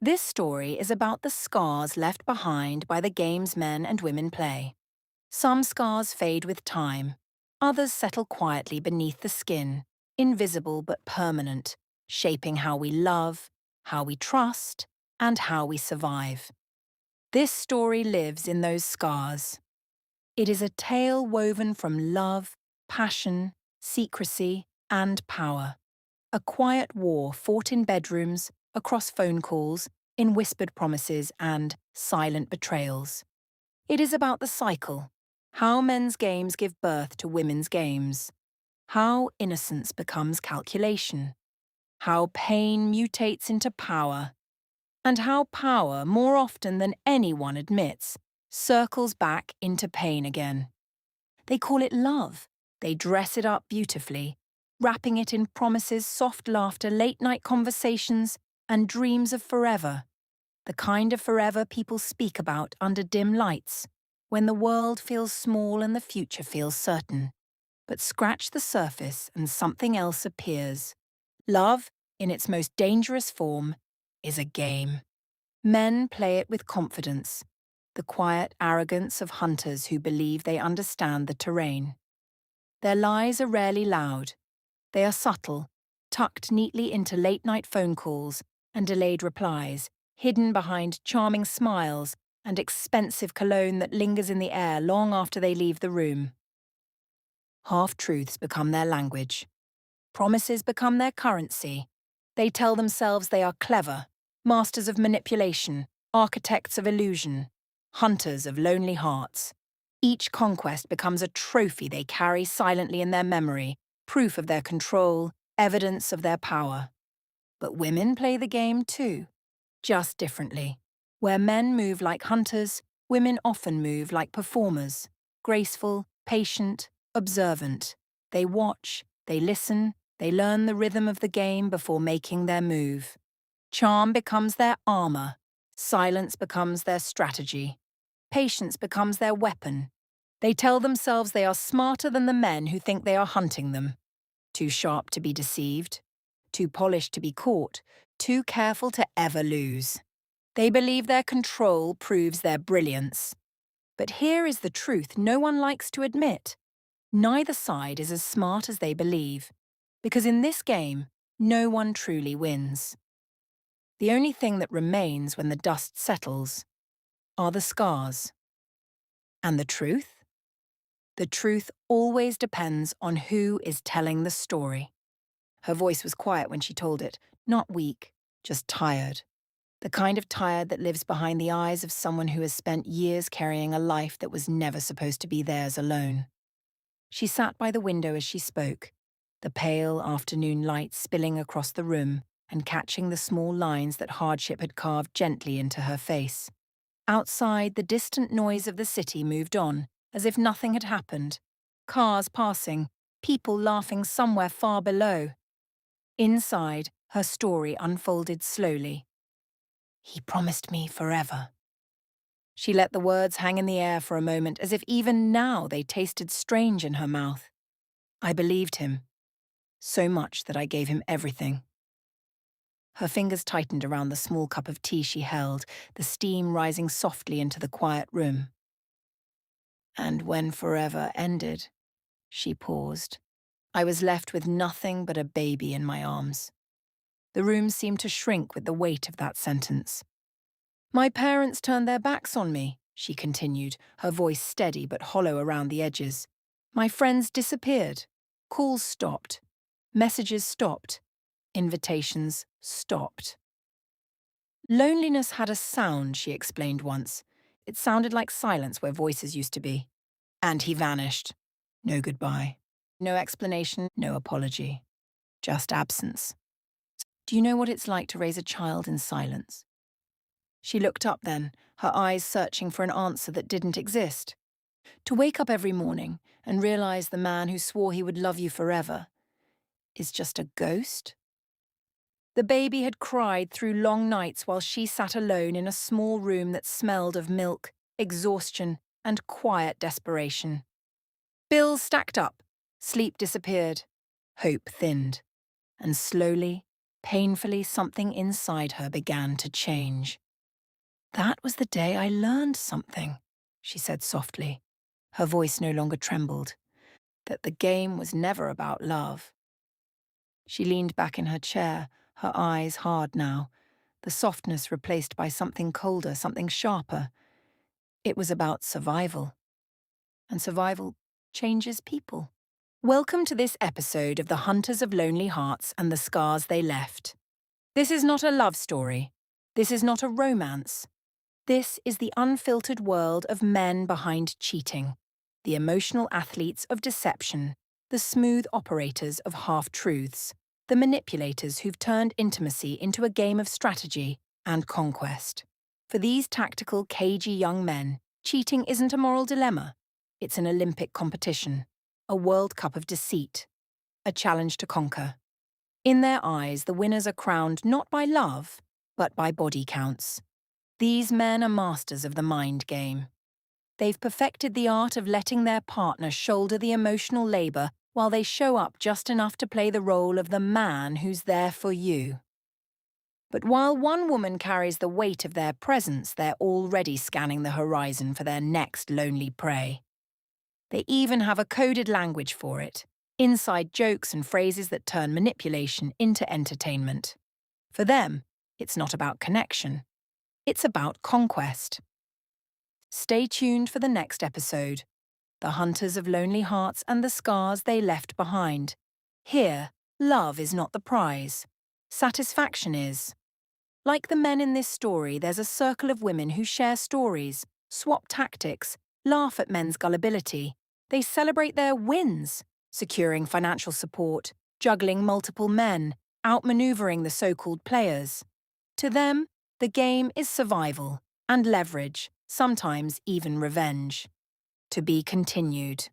This story is about the scars left behind by the games men and women play. Some scars fade with time, others settle quietly beneath the skin, invisible but permanent, shaping how we love, how we trust, and how we survive. This story lives in those scars. It is a tale woven from love, passion, secrecy, and power. A quiet war fought in bedrooms, across phone calls, in whispered promises and silent betrayals. It is about the cycle, how men's games give birth to women's games, how innocence becomes calculation, how pain mutates into power, and how power, more often than anyone admits, circles back into pain again. They call it love. They dress it up beautifully, wrapping it in promises, soft laughter, late-night conversations, and dreams of forever. The kind of forever people speak about under dim lights, when the world feels small and the future feels certain. But scratch the surface and something else appears. Love, in its most dangerous form, is a game. Men play it with confidence, the quiet arrogance of hunters who believe they understand the terrain. Their lies are rarely loud. They are subtle, tucked neatly into late-night phone calls and delayed replies, hidden behind charming smiles and expensive cologne that lingers in the air long after they leave the room. Half-truths become their language. Promises become their currency. They tell themselves they are clever, masters of manipulation, architects of illusion, hunters of lonely hearts. Each conquest becomes a trophy they carry silently in their memory, proof of their control, evidence of their power. But women play the game too, just differently. Where men move like hunters, women often move like performers, graceful, patient, observant. They watch, they listen, they learn the rhythm of the game before making their move. Charm becomes their armor, silence becomes their strategy, patience becomes their weapon. They tell themselves they are smarter than the men who think they are hunting them. Too sharp to be deceived, too polished to be caught, too careful to ever lose. They believe their control proves their brilliance. But here is the truth no one likes to admit. Neither side is as smart as they believe, because in this game, no one truly wins. The only thing that remains when the dust settles are the scars. And the truth? The truth always depends on who is telling the story. Her voice was quiet when she told it, not weak, just tired. The kind of tired that lives behind the eyes of someone who has spent years carrying a life that was never supposed to be theirs alone. She sat by the window as she spoke, the pale afternoon light spilling across the room and catching the small lines that hardship had carved gently into her face. Outside, the distant noise of the city moved on, as if nothing had happened. Cars passing, people laughing somewhere far below. Inside, her story unfolded slowly. He promised me forever. She let the words hang in the air for a moment, as if even now they tasted strange in her mouth. I believed him, so much that I gave him everything. Her fingers tightened around the small cup of tea she held, the steam rising softly into the quiet room. And when forever ended, she paused. I was left with nothing but a baby in my arms. The room seemed to shrink with the weight of that sentence. My parents turned their backs on me, she continued, her voice steady but hollow around the edges. My friends disappeared. Calls stopped. Messages stopped. Invitations stopped. Loneliness had a sound, she explained once. It sounded like silence where voices used to be. And he vanished. No goodbye. No explanation, no apology. Just absence. Do you know what it's like to raise a child in silence? She looked up then, her eyes searching for an answer that didn't exist. To wake up every morning and realize the man who swore he would love you forever is just a ghost? The baby had cried through long nights while she sat alone in a small room that smelled of milk, exhaustion, and quiet desperation. Bills stacked up, sleep disappeared, hope thinned, and slowly, Painfully, something inside her began to change. "That was the day I learned something," she said softly. Her voice no longer trembled. "That the game was never about love." She leaned back in her chair, her eyes hard now, the softness replaced by something colder, something sharper. It was about survival. And survival changes people. Welcome to this episode of The Hunters of Lonely Hearts and the Scars They Left. This is not a love story. This is not a romance. This is the unfiltered world of men behind cheating, the emotional athletes of deception, the smooth operators of half-truths, the manipulators who've turned intimacy into a game of strategy and conquest. For these tactical, cagey young men, cheating isn't a moral dilemma. It's an Olympic competition, a World Cup of deceit, a challenge to conquer. In their eyes, the winners are crowned not by love, but by body counts. These men are masters of the mind game. They've perfected the art of letting their partner shoulder the emotional labor while they show up just enough to play the role of the man who's there for you. But while one woman carries the weight of their presence, they're already scanning the horizon for their next lonely prey. They even have a coded language for it, inside jokes and phrases that turn manipulation into entertainment. For them, it's not about connection. It's about conquest. Stay tuned for the next episode, The Hunters of Lonely Hearts and the Scars They Left Behind. Here, love is not the prize. Satisfaction is. Like the men in this story, there's a circle of women who share stories, swap tactics, laugh at men's gullibility. They celebrate their wins, securing financial support, juggling multiple men, outmaneuvering the so-called players. To them, the game is survival and leverage, sometimes even revenge. To be continued.